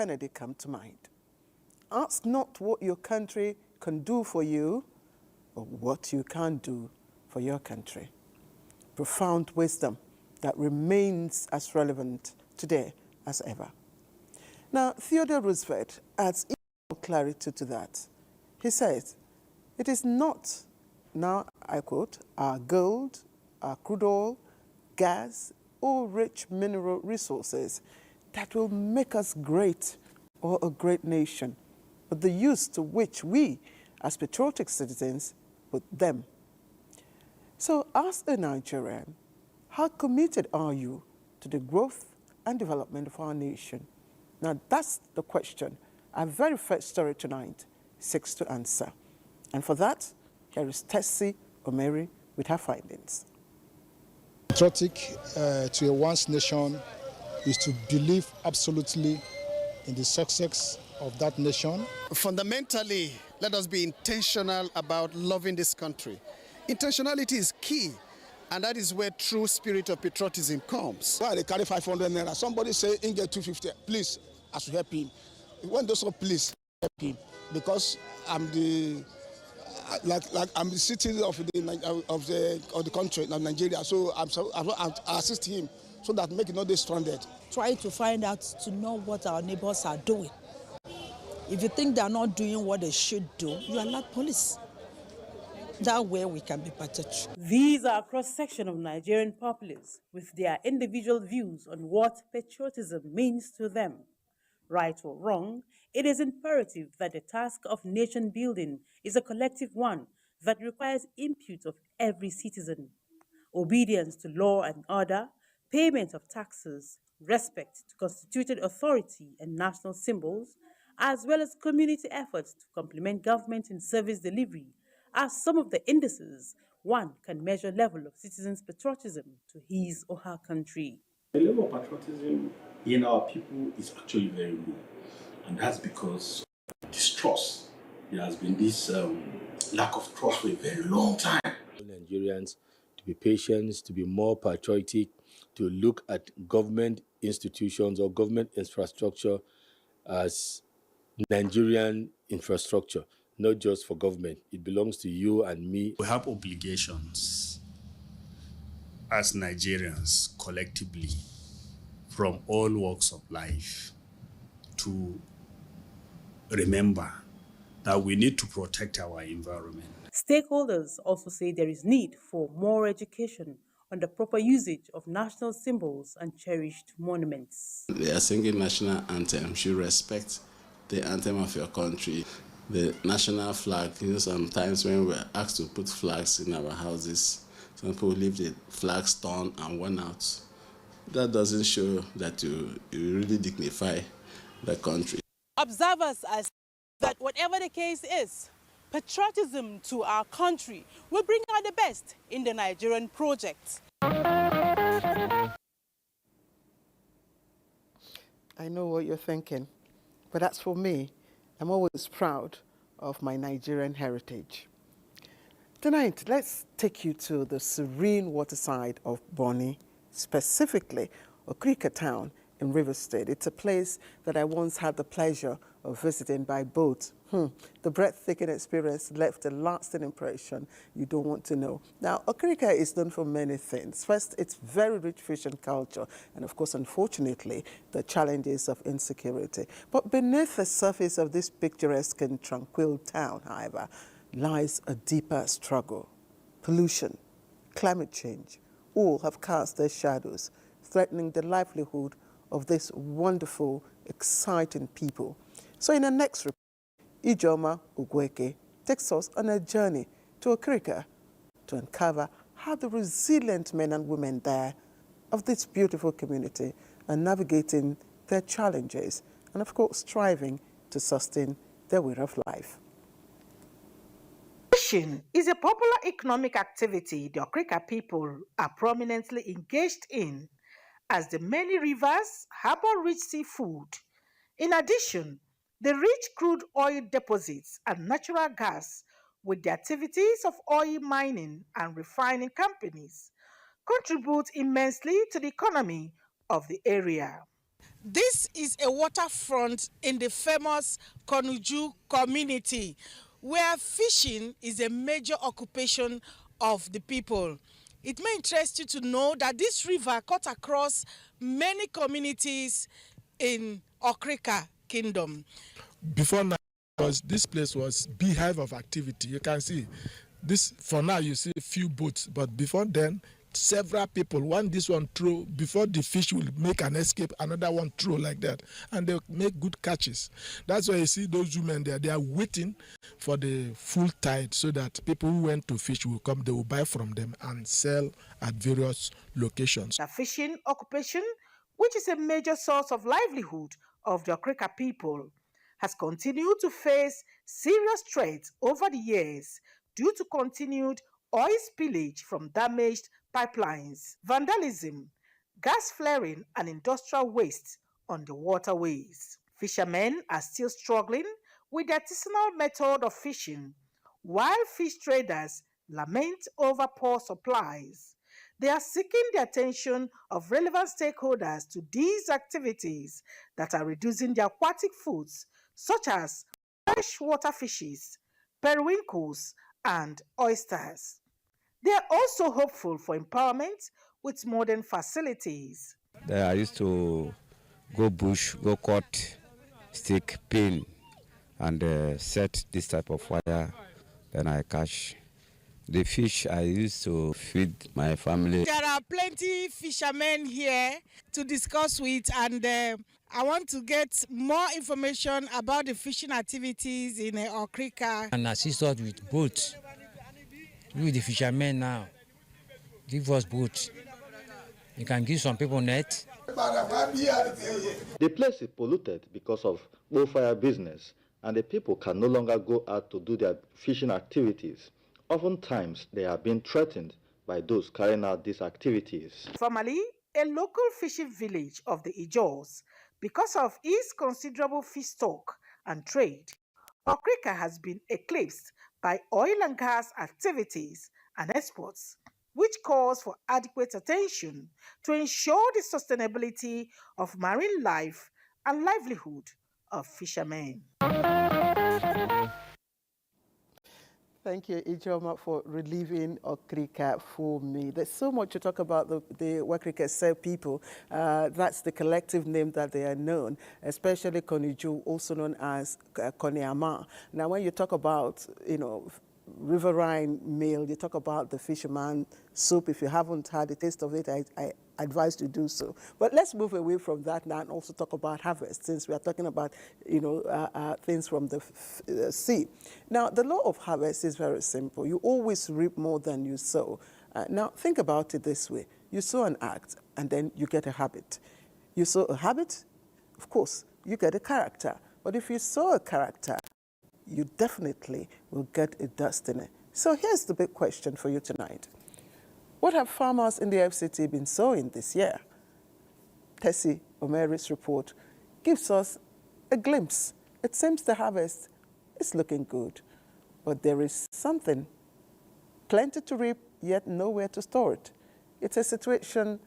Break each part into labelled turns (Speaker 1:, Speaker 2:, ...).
Speaker 1: Kennedy come to mind. Ask not what your country can do for you, but what you can do for your country. Profound wisdom that remains as relevant today as ever. Now, Theodore Roosevelt adds even more clarity to that. He says, it is not, now I quote, our gold, our crude oil, gas, or rich mineral resources that will make us great or a great nation, but the use to which we, as patriotic citizens, put them. So, as a Nigerian, how committed are you to the growth and development of our nation? Now, that's the question our very first story tonight seeks to answer. And for that, here is Tessie Omeri with her findings.
Speaker 2: Patriotic to a once nation is to believe absolutely in the success of that nation.
Speaker 3: Fundamentally, let us be intentional about loving this country. Intentionality is key, and that is where true spirit of patriotism comes.
Speaker 2: Why they carry 500 naira? Somebody say, in get 250. Please, I should help him. When they say, please help him, because I'm the I'm the citizen of the country, of Nigeria. So I assist him so that make it not stranded.
Speaker 4: Try to find out to know what our neighbors are doing. If you think they are not doing what they should do, you alert police. That way we can be patriotic.
Speaker 5: These are a cross-section of Nigerian populace with their individual views on what patriotism means to them. Right or wrong, it is imperative that the task of nation building is a collective one that requires input of every citizen. Obedience to law and order, payment of taxes, respect to constituted authority and national symbols, as well as community efforts to complement government in service delivery are some of the indices one can measure level of citizens' patriotism to his or her country.
Speaker 6: The level of patriotism in our people is actually very low, and that's because of distrust. There has been this lack of trust for a very long time.
Speaker 7: Nigerians to be patient, to be more patriotic, to look at government institutions or government infrastructure as Nigerian infrastructure, not just for government. It belongs to you and me.
Speaker 8: We have obligations as Nigerians collectively from all walks of life to remember that we need to protect our environment.
Speaker 5: Stakeholders also say there is need for more education on the proper usage of national symbols and cherished monuments.
Speaker 9: They are singing national anthem. You respect the anthem of your country. The national flag, sometimes when we're asked to put flags in our houses, some people leave the flags torn and worn out. That doesn't show that you really dignify the country.
Speaker 5: Observers are saying that whatever the case is, patriotism to our country will bring out the best in the Nigerian project.
Speaker 1: I know what you're thinking, but as for me, I'm always proud of my Nigerian heritage. Tonight, let's take you to the serene waterside of Bonny, specifically Okrika town in Rivers State. It's a place that I once had the pleasure of visiting by boat. The breathtaking experience left a lasting impression you don't want to know. Now, Okrika is known for many things. First, its very rich fishing culture, and of course, unfortunately, the challenges of insecurity. But beneath the surface of this picturesque and tranquil town, however, lies a deeper struggle. Pollution, climate change, all have cast their shadows, threatening the livelihood of this wonderful, exciting people. So in the next report, Ijoma Ugweke takes us on a journey to Okrika to uncover how the resilient men and women there of this beautiful community are navigating their challenges and, of course, striving to sustain their way of life.
Speaker 10: Fishing is a popular economic activity the Okrika people are prominently engaged in, as the many rivers harbor rich seafood. In addition, the rich crude oil deposits and natural gas, with the activities of oil mining and refining companies, contribute immensely to the economy of the area. This is a waterfront in the famous Konuju community, where fishing is a major occupation of the people. It may interest you to know that this river cut across many communities in Okrika Kingdom.
Speaker 11: Before now, this place was beehive of activity. You can see this. For now, you see a few boats, but before then, several people. This one throw before the fish will make an escape. Another one throw like that, and they make good catches. That's why you see those women there. They are waiting for the full tide so that people who went to fish will come. They will buy from them and sell at various locations.
Speaker 10: The fishing occupation, which is a major source of livelihood of the Okrika people, has continued to face serious threats over the years due to continued oil spillage from damaged pipelines, vandalism, gas flaring, and industrial waste on the waterways. Fishermen are still struggling with the artisanal method of fishing, while fish traders lament over poor supplies. They are seeking the attention of relevant stakeholders to these activities that are reducing the aquatic foods such as freshwater fishes, periwinkles, and oysters. They are also hopeful for empowerment with modern facilities.
Speaker 12: I used to go bush, go cut stick, pin, and set this type of fire. Then I catch the fish. I used to feed my family.
Speaker 10: There are plenty fishermen here to discuss with, and I want to get more information about the fishing activities in Okrika.
Speaker 13: And assist us with boats. We the fishermen now. Give us boats. You can give some people net.
Speaker 14: The place is polluted because of bullfire business, and the people can no longer go out to do their fishing activities. Oftentimes, they are being threatened by those carrying out these activities.
Speaker 10: Formerly a local fishing village of the Ijaws, because of its considerable fish stock and trade, Okrika has been eclipsed by oil and gas activities and exports, which calls for adequate attention to ensure the sustainability of marine life and livelihood of fishermen.
Speaker 1: Thank you, Ijoma, for relieving Okrika for me. There's so much to talk about the Okrika Sel people. That's the collective name that they are known, especially Koniju, also known as Koniama. Now, when you talk about, riverine meal, you talk about the fisherman soup. If you haven't had a taste of it, I advise to do so. But let's move away from that now and also talk about harvest, since we are talking about, things from the sea. Now, the law of harvest is very simple. You always reap more than you sow. Now, think about it this way. You sow an act, and then you get a habit. You sow a habit, of course, you get a character. But if you sow a character, you definitely will get a destiny. So here's the big question for you tonight. What have farmers in the FCT been sowing this year? Tessie Omeri's report gives us a glimpse. It seems the harvest is looking good, but there is something, plenty to reap, yet nowhere to store it. It's a situation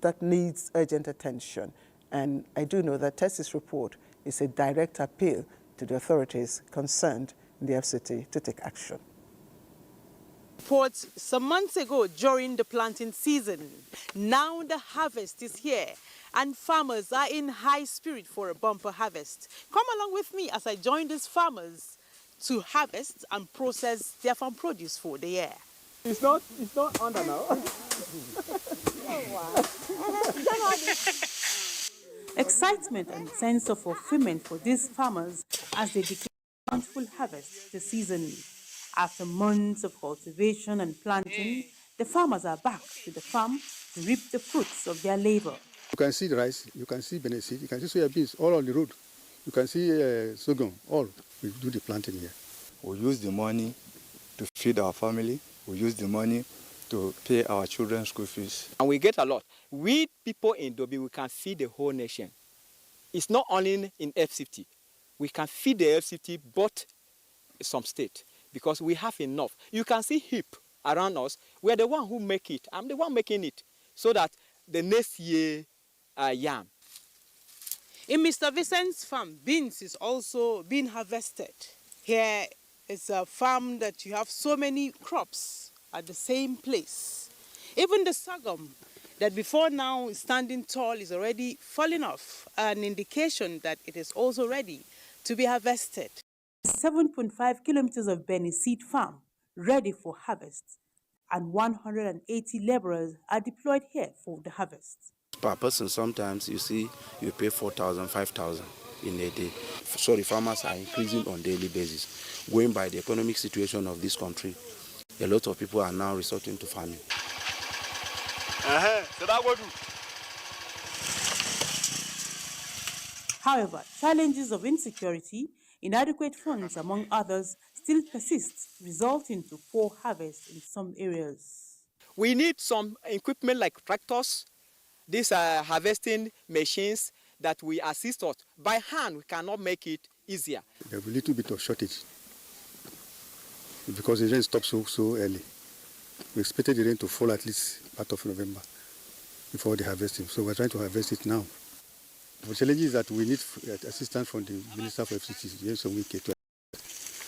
Speaker 1: that needs urgent attention, and I do know that Tessie's report is a direct appeal to the authorities concerned in the FCT to take action.
Speaker 5: Reports some months ago during the planting season. Now the harvest is here and farmers are in high spirit for a bumper harvest. Come along with me as I join these farmers to harvest and process their farm produce for the year.
Speaker 1: It's not under now.
Speaker 5: Excitement and sense of fulfillment for these farmers as they declare a bountiful harvest this season. After months of cultivation and planting, the farmers are back to the farm to reap the fruits of their labor.
Speaker 15: You can see the rice, you can see Benin seed, you can see soya beans all on the road. You can see sorghum, all. We do the planting here.
Speaker 16: We use the money to feed our family. We use the money to pay our children's school fees.
Speaker 17: And we get a lot. We people in Dobi, we can feed the whole nation. It's not only in FCT. We can feed the FCT, but some state, because we have enough. You can see heap around us. We're the one who make it. I'm the one making it, so that the next year, yam,
Speaker 5: In Mr. Vincent's farm, beans is also being harvested. Here is a farm that you have so many crops at the same place. Even the sorghum that before now is standing tall is already falling off, an indication that it is also ready to be harvested. 7.5 kilometers of Benny seed farm ready for harvest, and 180 laborers are deployed here for the harvest.
Speaker 18: Per person, sometimes you see you pay 4,000, 5,000 in a day. Sorry, farmers are increasing on a daily basis. Going by the economic situation of this country, a lot of people are now resorting to farming.
Speaker 5: However, challenges of insecurity, inadequate funds, among others, still persist, resulting to poor harvest in some areas.
Speaker 17: We need some equipment like tractors, these are harvesting machines that will assist us. By hand, we cannot make it easier.
Speaker 15: There's a little bit of shortage because the rain stopped so early. We expected the rain to fall at least part of November before the harvesting. So we're trying to harvest it now. The challenge is that we need assistance from the Minister for FCT, so we get to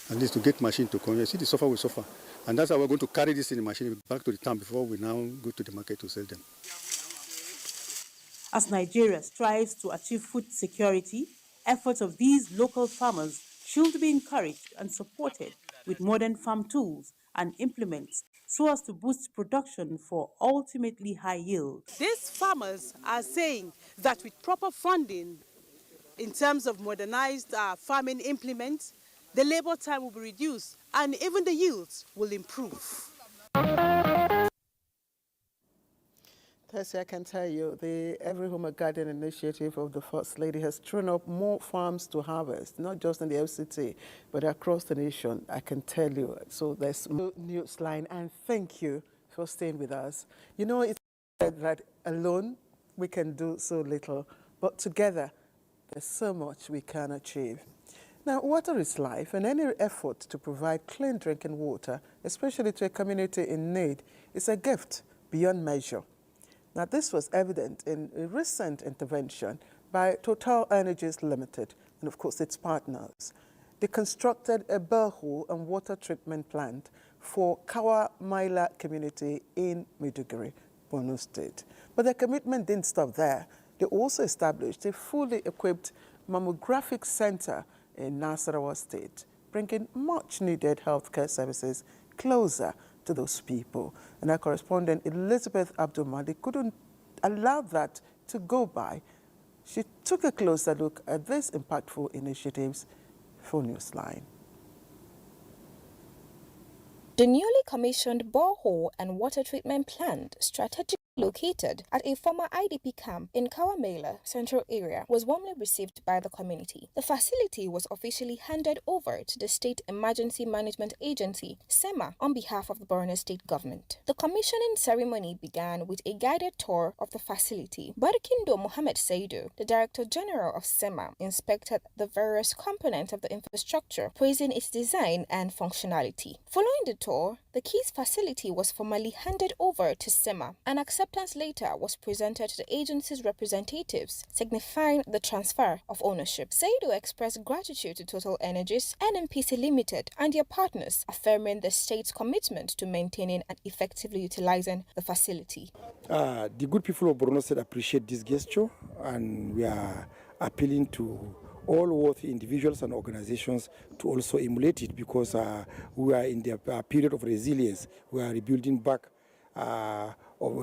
Speaker 15: at least to get machine to come. You see, the suffer will suffer. And that's how we're going to carry this in the machine back to the town before we now go to the market to sell them.
Speaker 5: As Nigeria strives to achieve food security, efforts of these local farmers should be encouraged and supported with modern farm tools and implements so as to boost production for ultimately high yield. These farmers are saying that with proper funding in terms of modernized farming implements, the labor time will be reduced and even the yields will improve.
Speaker 1: Tessie, I can tell you, the Every Home a Garden initiative of the First Lady has thrown up more farms to harvest, not just in the FCT, but across the nation, I can tell you. So there's Newsline, and thank you for staying with us. You know, it's said that alone we can do so little, but together there's so much we can achieve. Now, water is life, and any effort to provide clean drinking water, especially to a community in need, is a gift beyond measure. Now, this was evident in a recent intervention by Total Energies Limited and, of course, its partners. They constructed a borehole and water treatment plant for Kawa Maila community in Maiduguri, Borno State. But their commitment didn't stop there. They also established a fully equipped mammographic center in Nasarawa State, bringing much-needed healthcare services closer to those people. And our correspondent Elizabeth Abdul-Malik couldn't allow that to go by. She took a closer look at these impactful initiatives for Newsline.
Speaker 19: The newly commissioned borehole and water treatment plant, strategically located at a former IDP camp in Kawamela Central Area, was warmly received by the community. The facility was officially handed over to the State Emergency Management Agency, SEMA, on behalf of the Borno State government. The commissioning ceremony began with a guided tour of the facility. Barkindo Mohammed Saidu, the Director General of SEMA, inspected the various components of the infrastructure, praising its design and functionality. Following the tour, the Keys facility was formally handed over to SEMA. An acceptance letter was presented to the agency's representatives, signifying the transfer of ownership. Saidu expressed gratitude to Total Energies, NMPC Limited, and their partners, affirming the state's commitment to maintaining and effectively utilizing the facility.
Speaker 20: The good people of Borno State appreciate this gesture, and we are appealing to all worthy individuals and organizations to also emulate it, because we are in the period of resilience. We are rebuilding back of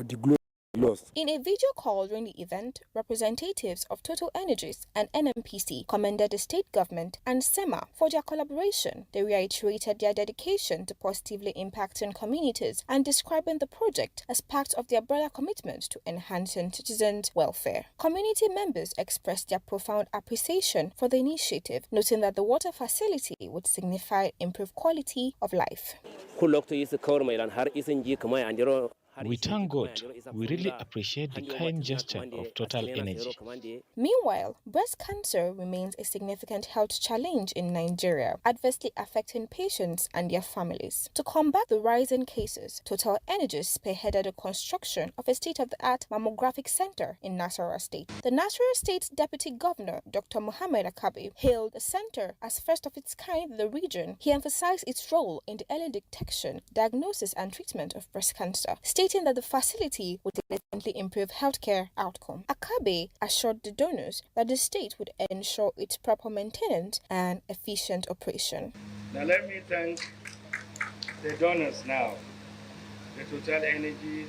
Speaker 20: the glory lost.
Speaker 19: In a video call during the event, representatives of Total Energies and NMPC commended the state government and SEMA for their collaboration. They reiterated their dedication to positively impacting communities and describing the project as part of their broader commitment to enhancing citizens' welfare. Community members expressed their profound appreciation for the initiative, noting that the water facility would signify improved quality of life.
Speaker 21: We thank God. We really appreciate the kind gesture of Total Energy.
Speaker 19: Meanwhile, breast cancer remains a significant health challenge in Nigeria, adversely affecting patients and their families. To combat the rising cases, Total Energies spearheaded the construction of a state-of-the-art mammographic center in Nasarawa State. The Nasarawa State Deputy Governor, Dr. Mohammed Akabi, hailed the center as first of its kind in the region. He emphasized its role in the early detection, diagnosis, and treatment of breast cancer, stating that the facility would significantly improve healthcare outcome. Akabe assured the donors that the state would ensure its proper maintenance and efficient operation.
Speaker 22: Now let me thank the donors now, the Total Energies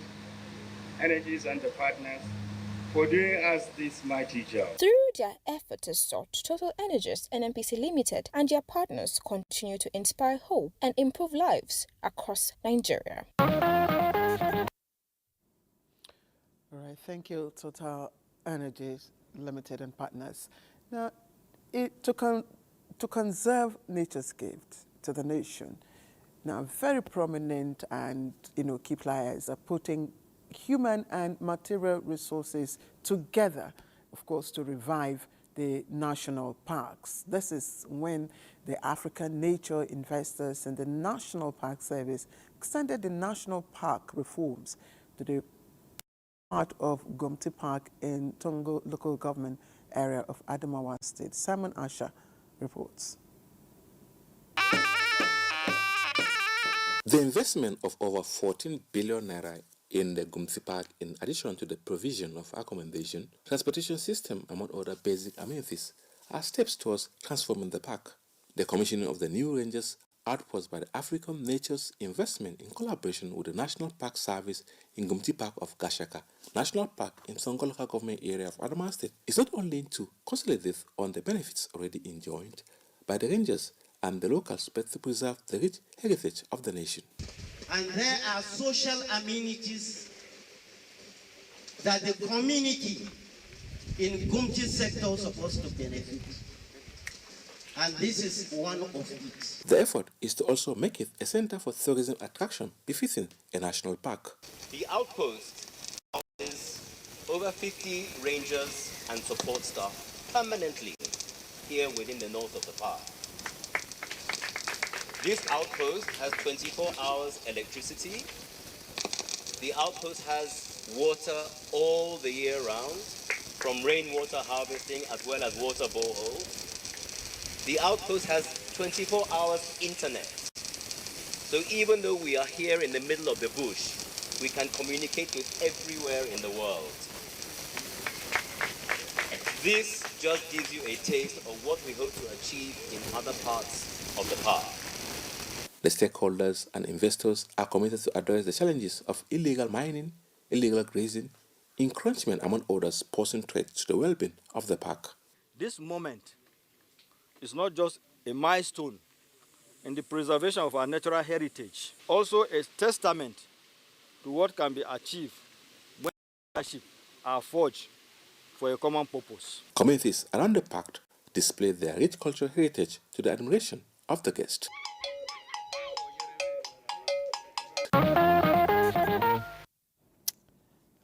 Speaker 22: and the partners for doing us this mighty job.
Speaker 19: Through their efforts as such, Total Energies, NNPC Limited, and their partners continue to inspire hope and improve lives across Nigeria.
Speaker 1: All right, thank you, Total Energies Limited and partners. Now, to conserve nature's gift to the nation, now very prominent and key players are putting human and material resources together, of course, to revive the national parks. This is when the African Nature Investors and the National Park Service extended the national park reforms to the part of Gumti Park in Tongo local government area of Adamawa State. Simon Asha reports.
Speaker 23: The investment of over 14 billion naira in the Gumti Park, in addition to the provision of accommodation, transportation system, among other basic amenities, are steps towards transforming the park. The commissioning of the new rangers outpost by the African Nature's Investment in collaboration with the National Park Service in Gumti Park of Gashaka, National Park in Songo local government area of Adamawa State, is not only to consolidate on the benefits already enjoyed by the rangers and the locals, but to preserve the rich heritage of the nation.
Speaker 24: And there are social amenities that the community in Gumti sector is supposed to benefit. And this is one of it.
Speaker 23: The effort is to also make it a center for tourism attraction befitting a national park.
Speaker 25: The outpost houses over 50 rangers and support staff permanently here within the north of the park. This outpost has 24 hours electricity. The outpost has water all the year round, from rainwater harvesting as well as water boreholes. The outpost has 24 hours internet. So even though we are here in the middle of the bush, we can communicate with everywhere in the world. This just gives you a taste of what we hope to achieve in other parts of the park.
Speaker 23: The stakeholders and investors are committed to address the challenges of illegal mining, illegal grazing, encroachment, among others, posing threats to the well-being of the park.
Speaker 26: This moment is not just a milestone in the preservation of our natural heritage, also a testament to what can be achieved when partnerships are forged for a common purpose.
Speaker 23: Communities around the park display their rich cultural heritage to the admiration of the guest.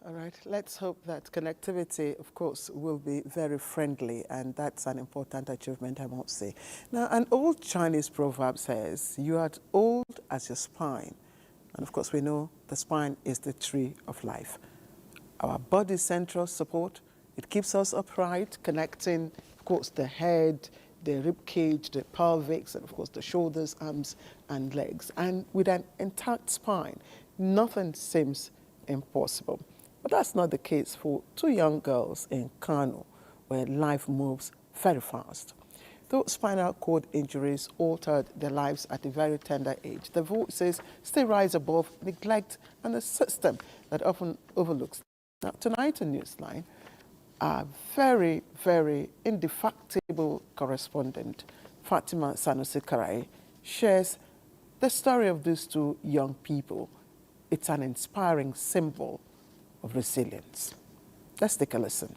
Speaker 1: All right, let's hope that connectivity, of course, will be very friendly, and that's an important achievement, I must say. Now, an old Chinese proverb says, "You are old as your spine." And of course, we know the spine is the tree of life. Our body's central support, it keeps us upright, connecting, of course, the head, the rib cage, the pelvis, and of course, the shoulders, arms, and legs. And with an intact spine, nothing seems impossible. But that's not the case for two young girls in Kano, where life moves very fast. Though spinal cord injuries altered their lives at a very tender age, the voices still rise above neglect and a system that often overlooks. Now, tonight on Newsline, our very, very indefatigable correspondent, Fatima Sanusi Karai, shares the story of these two young people. It's an inspiring symbol of resilience. Let's take a listen.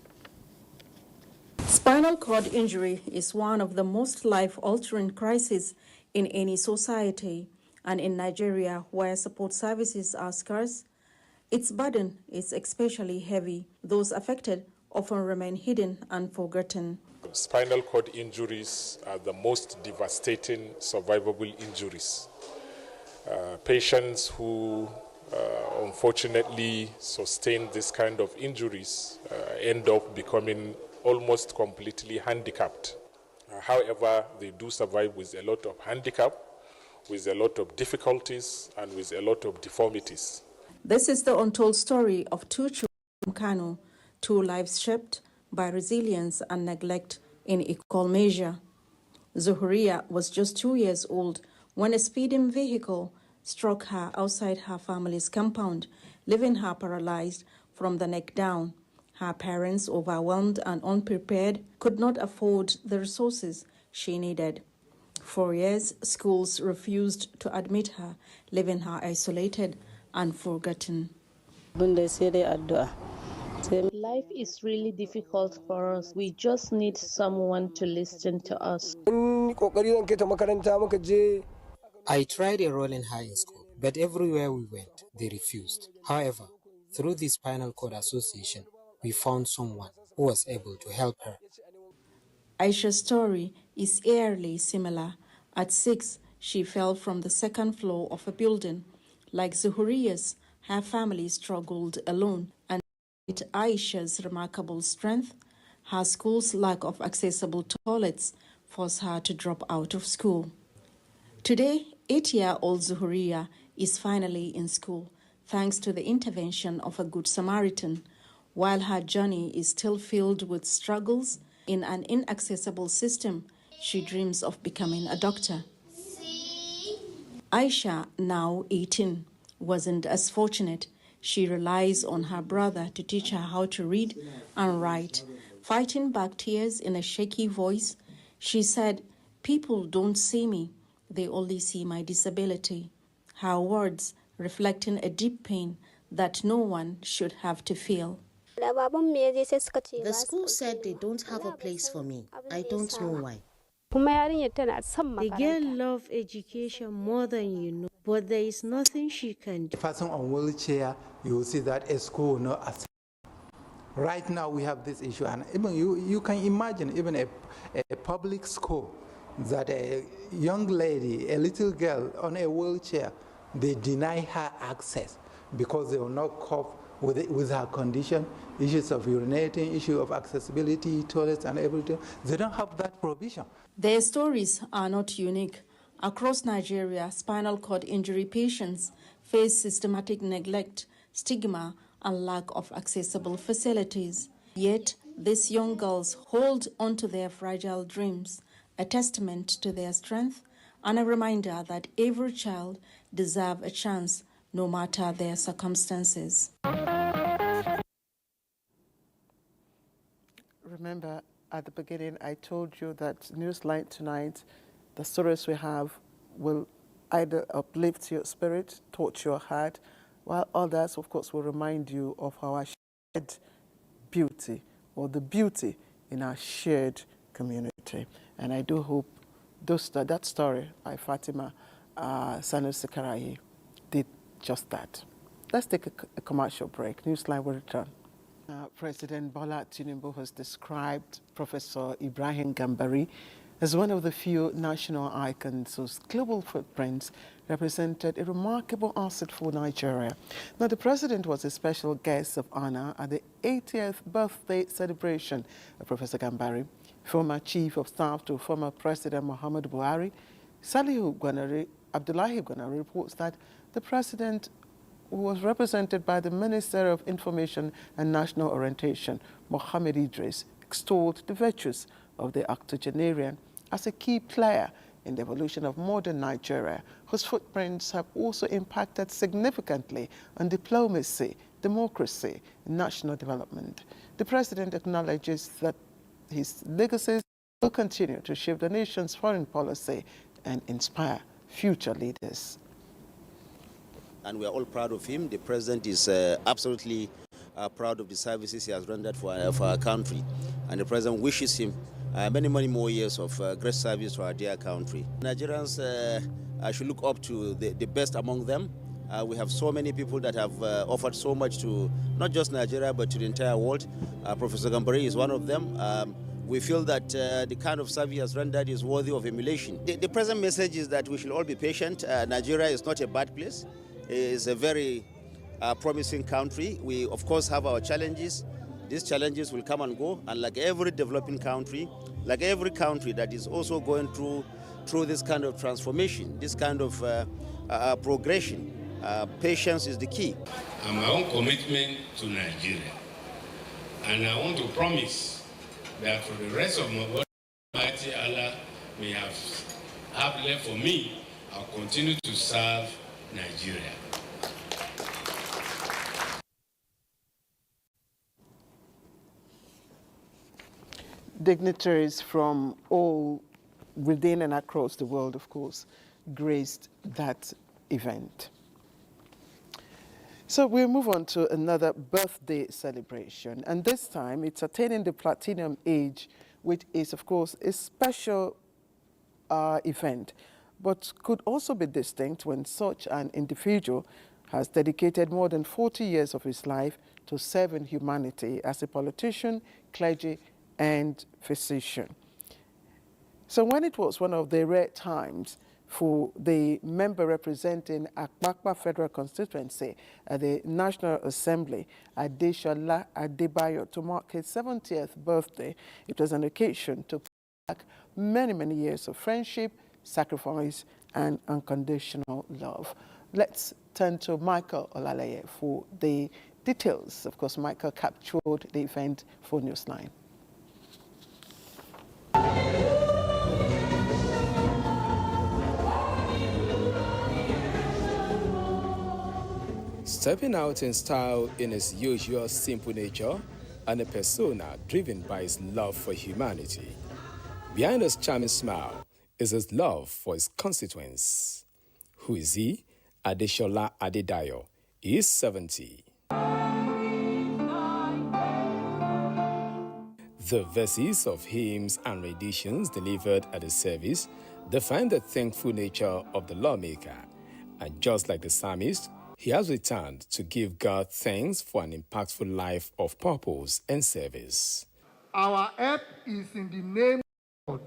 Speaker 27: Spinal cord injury is one of the most life-altering crises in any society, and in Nigeria, where support services are scarce, Its burden is especially heavy. Those affected often remain hidden and forgotten.
Speaker 2: Spinal cord injuries are the most devastating survivable injuries. Patients who unfortunately sustain this kind of injuries end up becoming almost completely handicapped. However, they do survive with a lot of handicap, with a lot of difficulties, and with a lot of deformities.
Speaker 27: This is the untold story of two children from Kano, two lives shaped by resilience and neglect in equal measure. Zuhuria was just 2 years old when a speeding vehicle struck her outside her family's compound, leaving her paralyzed from the neck down. Her parents, overwhelmed and unprepared, could not afford the resources she needed. For years, schools refused to admit her, leaving her isolated and forgotten.
Speaker 3: Life is really difficult for us. We just need someone to listen to us.
Speaker 4: I tried enrolling her in school, but everywhere we went, they refused. However, through the Spinal Cord Association, we found someone who was able to help her.
Speaker 27: Aisha's story is eerily similar. At 6, she fell from the second floor of a building. Like Zuhuriya's, her family struggled alone, and with Aisha's remarkable strength, her school's lack of accessible toilets forced her to drop out of school. Today, 8-year-old Zuhuriya is finally in school, thanks to the intervention of a good Samaritan. While her journey is still filled with struggles in an inaccessible system, she dreams of becoming a doctor. Aisha, now 18, wasn't as fortunate. She relies on her brother to teach her how to read and write. Fighting back tears in a shaky voice, she said, "People don't see me. They only see my disability." Her words reflecting a deep pain that no one should have to feel.
Speaker 6: The school said they don't have a place for me. I don't know why.
Speaker 7: The girl loves education more than you know, but there is nothing she can do.
Speaker 8: Person on wheelchair, you will see that a school will not accept. Right now we have this issue, and even you can imagine even a public school that a young lady, a little girl on a wheelchair, they deny her access because they will not cope with her condition, issues of urinating, issue of accessibility, toilets and everything. They don't have that provision.
Speaker 27: Their stories are not unique. Across Nigeria, spinal cord injury patients face systematic neglect, stigma, and lack of accessible facilities. Yet, these young girls hold on to their fragile dreams, a testament to their strength and a reminder that every child deserves a chance, no matter their circumstances.
Speaker 1: Remember, at the beginning, I told you that Newsline tonight, the stories we have will either uplift your spirit, touch your heart, while others, of course, will remind you of our shared beauty or the beauty in our shared community. And I do hope that story by Fatima Sanusi Karayi did just that. Let's take a commercial break. Newsline will return. President Bola Tinubu has described Professor Ibrahim Gambari as one of the few national icons whose global footprints represented a remarkable asset for Nigeria. Now, the president was a special guest of honor at the 80th birthday celebration of Professor Gambari. Former Chief of Staff to former President Muhammadu Buhari, Abdullahi Gwanari reports that the president was represented by the Minister of Information and National Orientation, Mohammed Idris, extolled the virtues of the octogenarian as a key player in the evolution of modern Nigeria, whose footprints have also impacted significantly on diplomacy, democracy, and national development. The president acknowledges that his legacies will continue to shape the nation's foreign policy and inspire future leaders.
Speaker 9: And we are all proud of him. The president is absolutely proud of the services he has rendered for our country. And the president wishes him many more years of great service to our dear country. Nigerians should look up to the best among them. We have so many people that have offered so much to not just Nigeria, but to the entire world. Professor Gambari is one of them. We feel that the kind of service he has rendered is worthy of emulation. The present message is that we should all be patient. Nigeria is not a bad place. It is a very promising country. We, of course, have our challenges. These challenges will come and go, and like every developing country, like every country that is also going through this kind of transformation, this kind of progression, patience is the key.
Speaker 10: And my own commitment to Nigeria, and I want to promise that for the rest of my work, Almighty Allah may have left for me, I'll continue to serve Nigeria.
Speaker 1: Dignitaries from all within and across the world, of course, graced that event. So we'll move on to another birthday celebration, and this time it's attaining the platinum age, which is, of course, a special event, but could also be distinct when such an individual has dedicated more than 40 years of his life to serving humanity as a politician, clergy, and physician. So when it was one of the rare times for the member representing Akpakpa Federal Constituency at the National Assembly, Adeshola Adebayo, to mark his 70th birthday, it was an occasion to pay back many, many years of friendship, sacrifice, and unconditional love. Let's turn to Michael Olaleye for the details. Of course, Michael captured the event for Newsline.
Speaker 11: Stepping out in style in his usual simple nature and a persona driven by his love for humanity. Behind his charming smile is his love for his constituents. Who is he? Adeshola Adedayo. He is 70. The verses of hymns and renditions delivered at the service define the thankful nature of the lawmaker. And just like the psalmist, he has returned to give God thanks for an impactful life of purpose and service.
Speaker 12: Our help is in the name of God,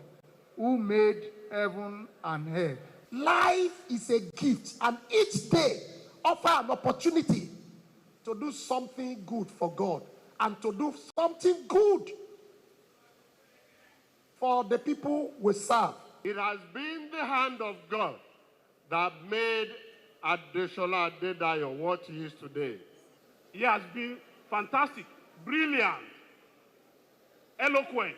Speaker 12: who made heaven and earth. Life is a gift, and each day offers an opportunity to do something good for God and to do something good for the people we serve.
Speaker 13: It has been the hand of God that made Adeshola Adedayo what he is today. He has been fantastic, brilliant, eloquent,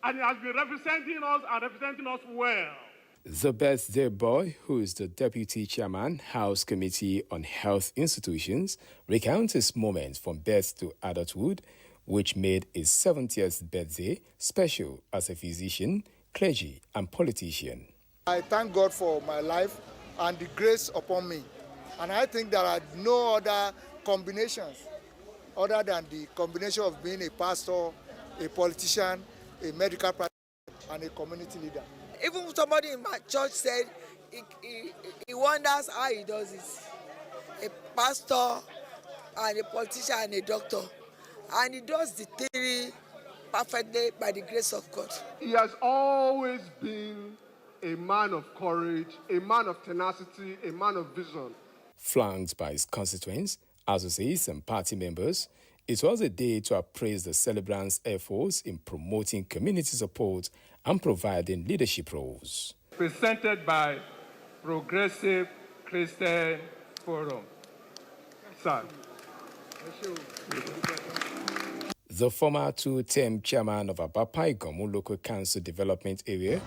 Speaker 13: and he has been representing us and representing us well.
Speaker 11: The birthday boy, who is the Deputy Chairman, House Committee on Health Institutions, recounts his moments from birth to adulthood, which made his 70th birthday special as a physician, clergy, and politician.
Speaker 12: I thank God for my life and the grace upon me. And I think there are no other combinations other than the combination of being a pastor, a politician, a medical practitioner, and a community leader.
Speaker 14: Even somebody in my church said he wonders how he does it. A pastor and a politician and a doctor. And he does the three perfectly by the grace of God.
Speaker 13: He has always been a man of courage, a man of tenacity, a man of vision.
Speaker 11: Flanked by his constituents, associates and party members, it was a day to appraise the celebrants' efforts in promoting community support and providing leadership roles.
Speaker 13: Presented by Progressive Christian Forum. Sir.
Speaker 11: The former two-term chairman of Abapai Gomu Local Council Development Area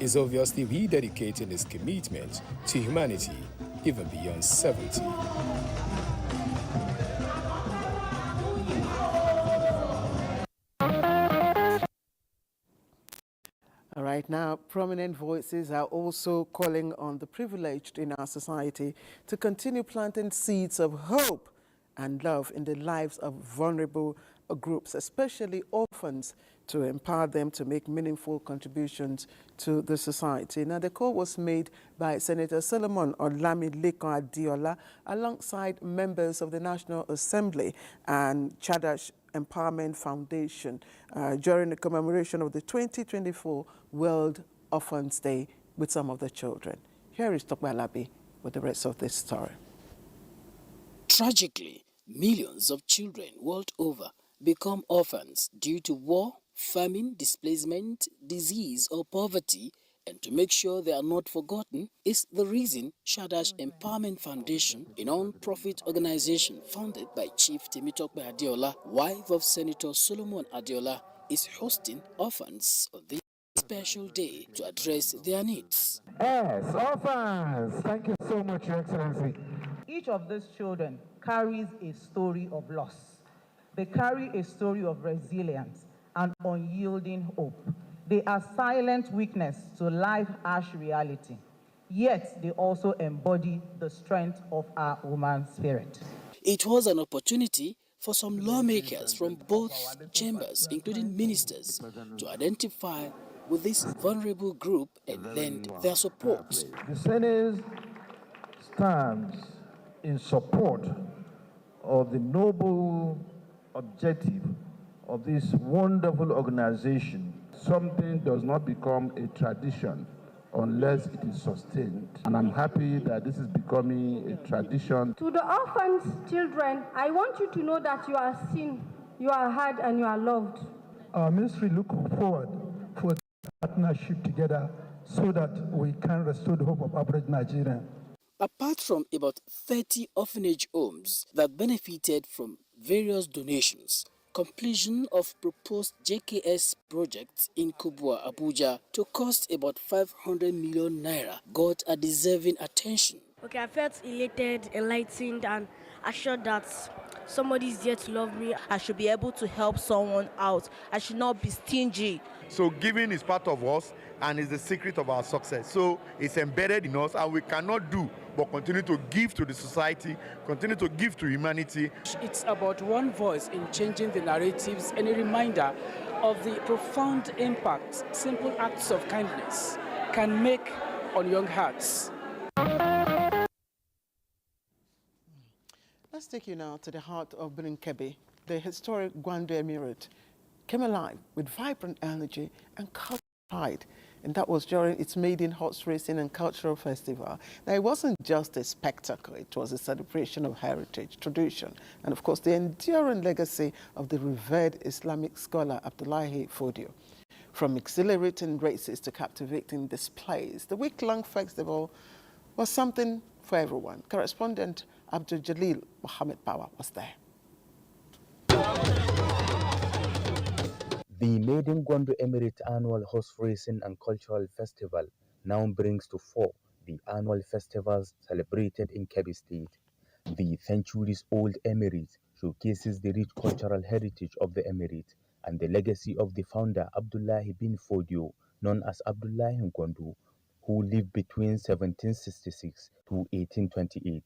Speaker 11: is obviously rededicating his commitment to humanity even beyond 70.
Speaker 1: All right, now prominent voices are also calling on the privileged in our society to continue planting seeds of hope and love in the lives of vulnerable groups, especially orphans, to empower them to make meaningful contributions to the society. Now, the call was made by Senator Solomon Olamilekon Adiola alongside members of the National Assembly and Chadash Empowerment Foundation during the commemoration of the 2024 World Orphans Day with some of the children. Here is Tokwe Alabi with the rest of this story.
Speaker 5: Tragically, millions of children world over become orphans due to war, famine, displacement, disease or poverty, and to make sure they are not forgotten is the reason Chadash Empowerment Foundation, a non-profit organization founded by Chief Temitope Adiola, wife of Senator Solomon Adiola, is hosting orphans on this special day to address their needs.
Speaker 15: Yes, orphans! Thank you so much, Your Excellency.
Speaker 16: Each of these children carries a story of loss. They carry a story of resilience and unyielding hope. They are silent witness to life's harsh reality, yet they also embody the strength of our human spirit.
Speaker 5: It was an opportunity for some lawmakers from both chambers, including ministers, to identify with this vulnerable group and lend their support.
Speaker 15: The Senate stands in support of the noble objective of this wonderful organization. Something does not become a tradition unless it is sustained. And I'm happy that this is becoming a tradition.
Speaker 17: To the orphans, children, I want you to know that you are seen, you are heard, and you are loved.
Speaker 15: Our ministry looks forward for partnership together so that we can restore the hope of average Nigerian.
Speaker 5: Apart from about 30 orphanage homes that benefited from various donations, completion of proposed JKS projects in Kubwa, Abuja, to cost about 500 million naira, got a deserving attention.
Speaker 18: Okay, I felt elated, enlightened, and assured that somebody is there to love me.
Speaker 20: I should be able to help someone out. I should not be stingy.
Speaker 21: So giving is part of us and is the secret of our success. So it's embedded in us, and we cannot do but continue to give to the society, continue to give to humanity.
Speaker 28: It's about one voice in changing the narratives and a reminder of the profound impact simple acts of kindness can make on young hearts.
Speaker 1: Let's take you now to the heart of Birinkebe. The historic Gwandu Emirate came alive with vibrant energy and cultural pride. And that was during its maiden horse racing and cultural festival. Now, it wasn't just a spectacle. It was a celebration of heritage, tradition, and of course, the enduring legacy of the revered Islamic scholar Abdullahi Fodio. From exhilarating races to captivating displays, the week-long festival was something for everyone. Correspondent Abdul Jalil Mohammed Bawa was there.
Speaker 29: The maiden Gwandu Emirate Annual Horse Racing and Cultural Festival now brings to fore the annual festivals celebrated in Kebbi State. The centuries-old emirate showcases the rich cultural heritage of the emirate and the legacy of the founder Abdullahi bin Fodio, known as Abdullahi Gwandu, who lived between 1766 to 1828,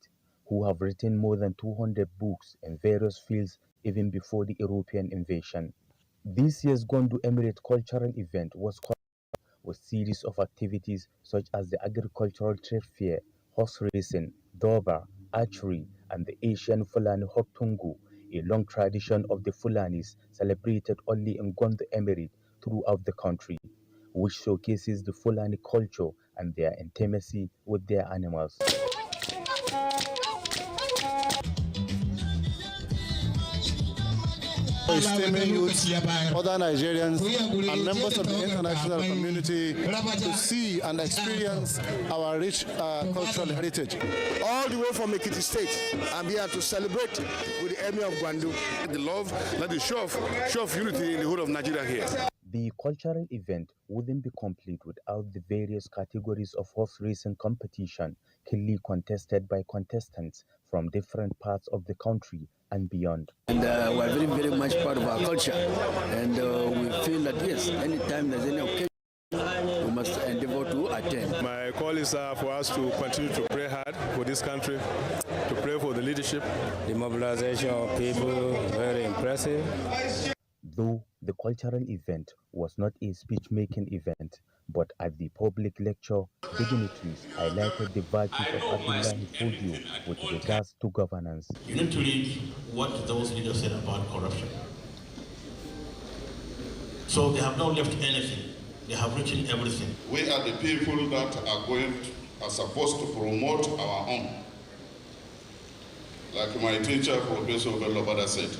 Speaker 29: who have written more than 200 books in various fields even before the European invasion. This year's Gwandu Emirate cultural event was with a series of activities such as the agricultural trade fair, horse racing, Doba, archery, and the Asian Fulani Hoktungu, a long tradition of the Fulanis celebrated only in Gwandu Emirate throughout the country, which showcases the Fulani culture and their intimacy with their animals.
Speaker 30: Esteeming youths, other Nigerians, and members of the international community to see and experience our rich cultural heritage.
Speaker 31: All the way from Ekiti State, I'm here to celebrate with the Emir of Gwandu.
Speaker 30: The love, that is show of unity in the whole of Nigeria here.
Speaker 29: The cultural event wouldn't be complete without the various categories of horse racing competition, keenly contested by contestants from different parts of the country and beyond.
Speaker 32: And we're very, very much part of our culture. And we feel that, yes, anytime there's any occasion, we must endeavor to attend.
Speaker 33: My call is for us to continue to pray hard for this country, to pray for the leadership.
Speaker 34: The mobilization of people, very impressive.
Speaker 29: Though the cultural event was not a speech-making event, but at the public lecture, dignitaries highlighted the virtues of Abdullahi Fodio with regards to governance.
Speaker 2: You need to read what those leaders said about corruption. So they have not left anything. They have written everything.
Speaker 3: We are the people that are supposed to promote our own. Like my teacher, Professor Bello said.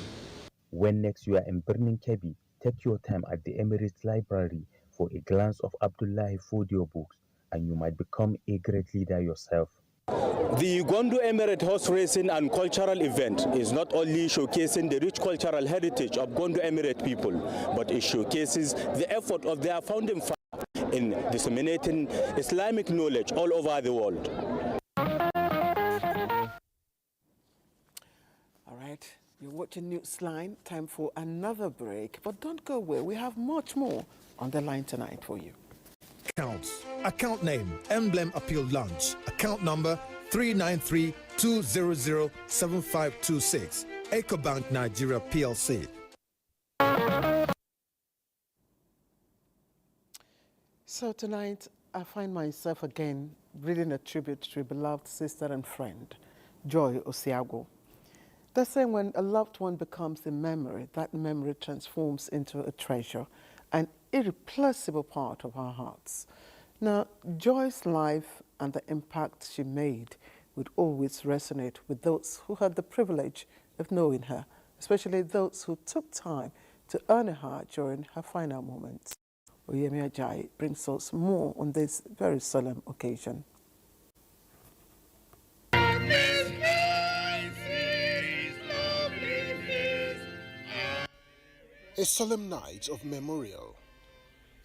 Speaker 29: When next you are in Birnin Kebbi, take your time at the Emirates Library for a glance of Abdullahi Fodio books, and you might become a great leader yourself.
Speaker 4: The Gondo Emirate Horse Racing and Cultural Event is not only showcasing the rich cultural heritage of Gondo Emirate people, but it showcases the effort of their founding father in disseminating Islamic knowledge all over the world.
Speaker 1: All right, you're watching Newsline. Time for another break, but don't go away. We have much more on the line tonight for you.
Speaker 6: Accounts. Account name, Emblem Appeal Launch. Account number 393-200-7526. EcoBank Nigeria PLC.
Speaker 1: So tonight, I find myself again reading a tribute to a beloved sister and friend, Joy Osiago. They're saying when a loved one becomes a memory, that memory transforms into a treasure, an irreplaceable part of our hearts. Now, Joy's life and the impact she made would always resonate with those who had the privilege of knowing her, especially those who took time to honor her during her final moments. Oyemi Ajayi brings us more on this very solemn occasion.
Speaker 31: A solemn night of memorial.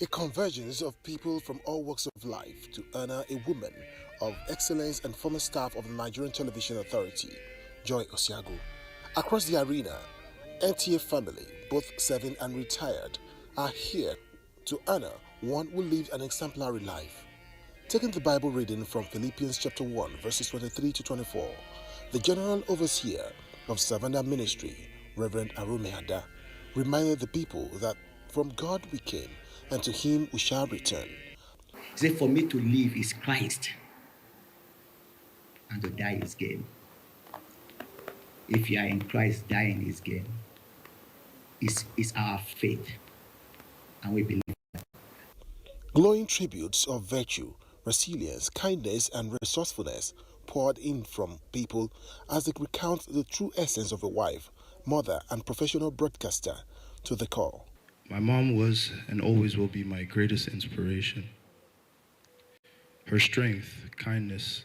Speaker 31: A convergence of people from all walks of life to honor a woman of excellence and former staff of the Nigerian Television Authority, Joy Osiago. Across the arena, NTA family, both serving and retired, are here to honor one who lived an exemplary life. Taking the Bible reading from Philippians chapter 1, verses 23 to 24, the General Overseer of Savannah Ministry, Reverend Arumeada, reminded the people that from God we came, and to him we shall return.
Speaker 7: He said, for me to live is Christ, and to die is gain. If you are in Christ, dying is gain. It's our faith, and we believe that.
Speaker 31: Glowing tributes of virtue, resilience, kindness, and resourcefulness poured in from people as they recount the true essence of a wife, mother, and professional broadcaster to the core.
Speaker 8: My mom was and always will be my greatest inspiration. Her strength, kindness,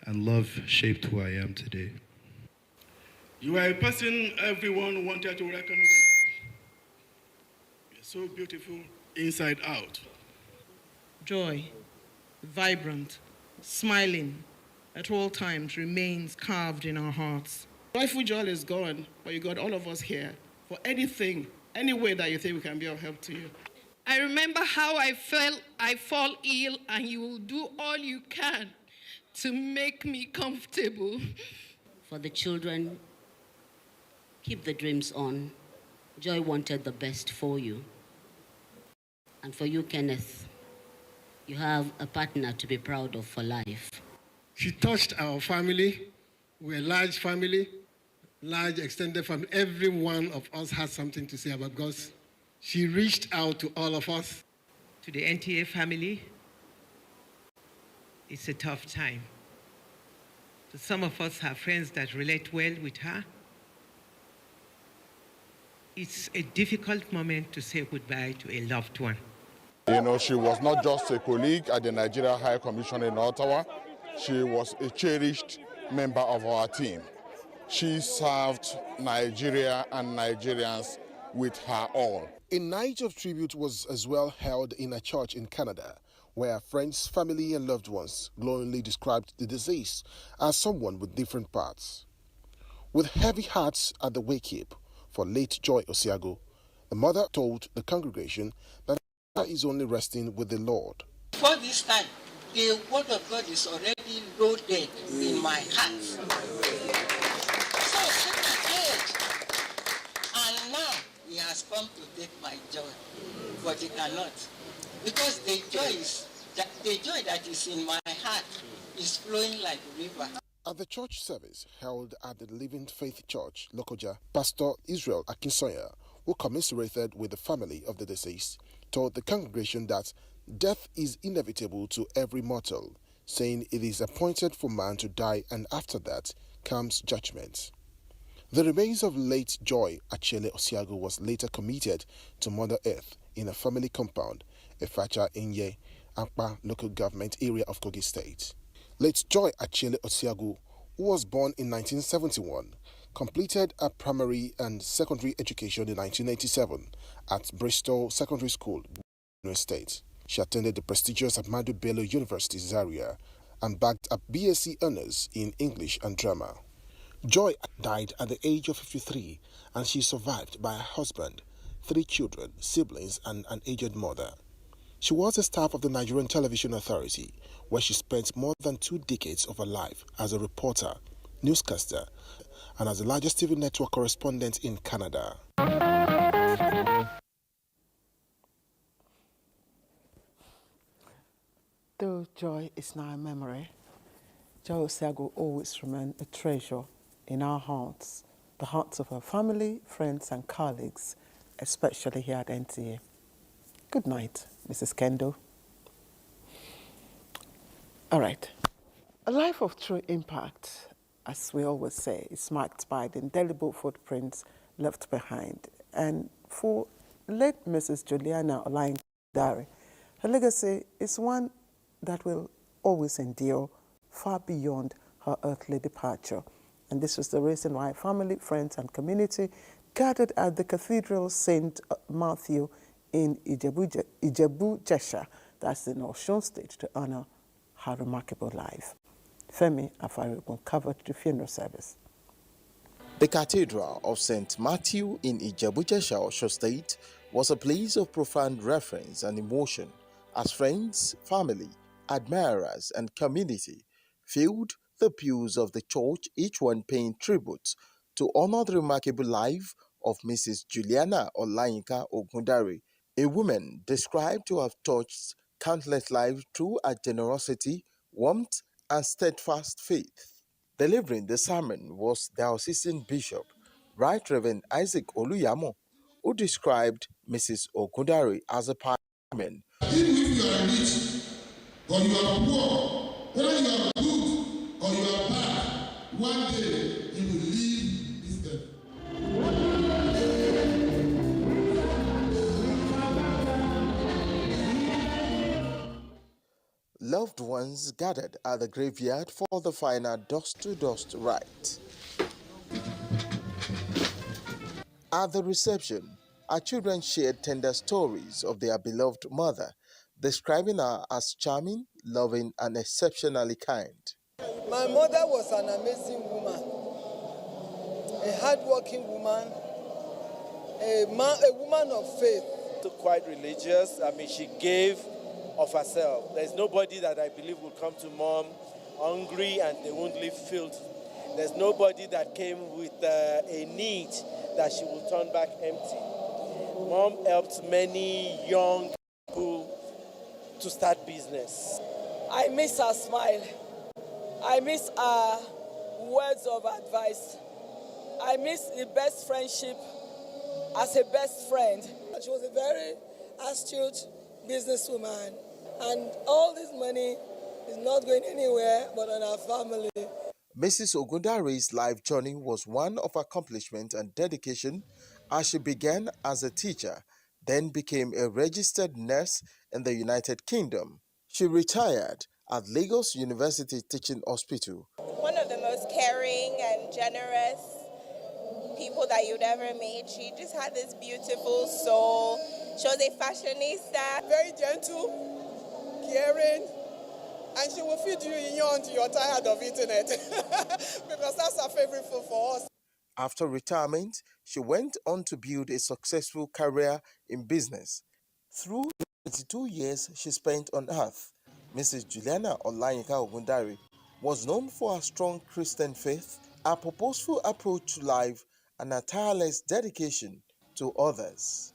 Speaker 8: and love shaped who I am today.
Speaker 13: You are a person everyone wanted to reckon with. You're so beautiful inside out.
Speaker 19: Joy, vibrant, smiling, at all times remains carved in our hearts. Joyful Joel is gone, but you got all of us here for anything, any way that you think we can be of help to you.
Speaker 22: I remember how I fall ill, and you will do all you can to make me comfortable.
Speaker 23: For the children, keep the dreams on. Joy wanted the best for you. And for you, Kenneth, you have a partner to be proud of for life.
Speaker 13: She touched our family. We're a large family, large extended family. Every one of us has something to say about God. She reached out to all of us.
Speaker 19: To the NTA family, it's a tough time. So some of us have friends that relate well with her. It's a difficult moment to say goodbye to a loved one.
Speaker 31: You know, she was not just a colleague at the Nigeria High Commission in Ottawa. She was a cherished member of our team. She served Nigeria and Nigerians with her all. A night of tribute was as well held in a church in Canada, where friends, family, and loved ones glowingly described the deceased as someone with different parts. With heavy hearts at the wake-up for late Joy Osiago, the mother told the congregation that her is only resting with the Lord.
Speaker 24: For this time, the word of God is already loaded in my heart. So 6 years, and now he has come to take my joy, but he cannot. Because the joy that is in my heart is flowing like a river.
Speaker 31: At the church service held at the Living Faith Church, Lokoja, Pastor Israel Akinsoya, who commiserated with the family of the deceased, told the congregation that death is inevitable to every mortal, saying it is appointed for man to die and after that comes judgment. The remains of late Joy Achele Osiago was later committed to Mother Earth in a family compound, Efacha Inye, Akpa local government area of Kogi State. Late Joy Achele Osiago, who was born in 1971, completed her primary and secondary education in 1987 at Bristol Secondary School, Benue State. She attended the prestigious Ahmadu Bello University, Zaria, and bagged a BSc Honours in English and Drama. Joy died at the age of 53, and she is survived by her husband, 3 children, siblings, and an aged mother. She was a staff of the Nigerian Television Authority, where she spent more than 2 decades of her life as a reporter, newscaster, and as the largest TV network correspondent in Canada.
Speaker 1: Though Joy is now a memory, Joy Osiago will always remain a treasure in our hearts, the hearts of our family, friends, and colleagues, especially here at NTA. Good night, Mrs. Kendall. All right. A life of true impact, as we always say, is marked by the indelible footprints left behind. And for late Mrs. Juliana Olayin-Dari, her legacy is one that will always endure far beyond her earthly departure. And this was the reason why family, friends, and community gathered at the Cathedral St. Matthew in Ijebu-Jesha, that's in Osun State, to honor her remarkable life. Femi Afarigun covered the funeral service.
Speaker 5: The Cathedral of St. Matthew in Ijebu-Jesha, Osun State, was a place of profound reverence and emotion as friends, family, admirers, and community filled the pews of the church, each one paying tribute to honor the remarkable life of Mrs. Juliana Olayinka Ogundare, a woman described to have touched countless lives through her generosity, warmth, and steadfast faith. Delivering the sermon was Diocesan Bishop, Right Reverend Isaac Oluyamo, who described Mrs. Ogundare as a pioneer.
Speaker 9: Even if you are rich or you are poor, whether you are good or you are bad, one day you will leave this earth.
Speaker 5: Loved ones gathered at the graveyard for the final dust-to-dust rite. At the reception, our children shared tender stories of their beloved mother, describing her as charming, loving, and exceptionally kind.
Speaker 10: My mother was an amazing woman, a hardworking woman, a woman of faith.
Speaker 11: Quite religious. I mean, she gave of herself. There's nobody that I believe will come to mom hungry and they won't leave filled. There's nobody that came with a need that she will turn back empty. Mom helped many young people to start business.
Speaker 10: I miss her smile. I miss her words of advice. I miss the best friendship as a best friend. She was a very astute businesswoman, and all this money is not going anywhere but on our family.
Speaker 5: Mrs. Ogundare's life journey was one of accomplishment and dedication as she began as a teacher, then became a registered nurse in the United Kingdom. She retired at Lagos University Teaching Hospital.
Speaker 12: One of the most caring and generous people that you'd ever meet. She just had this beautiful soul. She was a fashionista.
Speaker 10: Very gentle, caring, and she will feed you until you're tired of eating it because that's her favorite food for us.
Speaker 5: After retirement, she went on to build a successful career in business. Through the 22 years she spent on earth, Mrs. Juliana Olayinka Ogundare was known for her strong Christian faith, her purposeful approach to life, and her tireless dedication to others.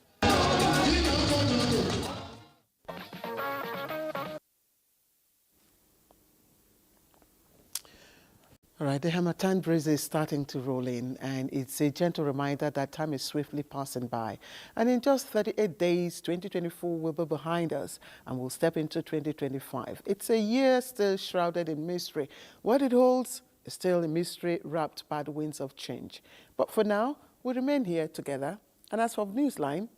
Speaker 1: All right, the Harmattan breeze is starting to roll in, and it's a gentle reminder that time is swiftly passing by. And in just 38 days, 2024 will be behind us, and we'll step into 2025. It's a year still shrouded in mystery. What it holds is still a mystery wrapped by the winds of change. But for now, we remain here together. And as for Newsline,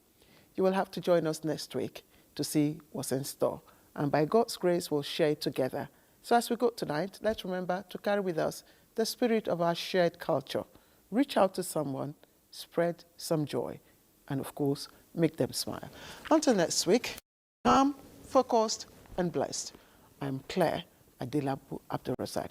Speaker 1: you will have to join us next week to see what's in store. And by God's grace, we'll share it together. So as we go tonight, let's remember to carry with us the spirit of our shared culture. Reach out to someone, spread some joy, and of course, make them smile. Until next week, calm, focused, and blessed. I'm Claire Adilabu Abdurrazak.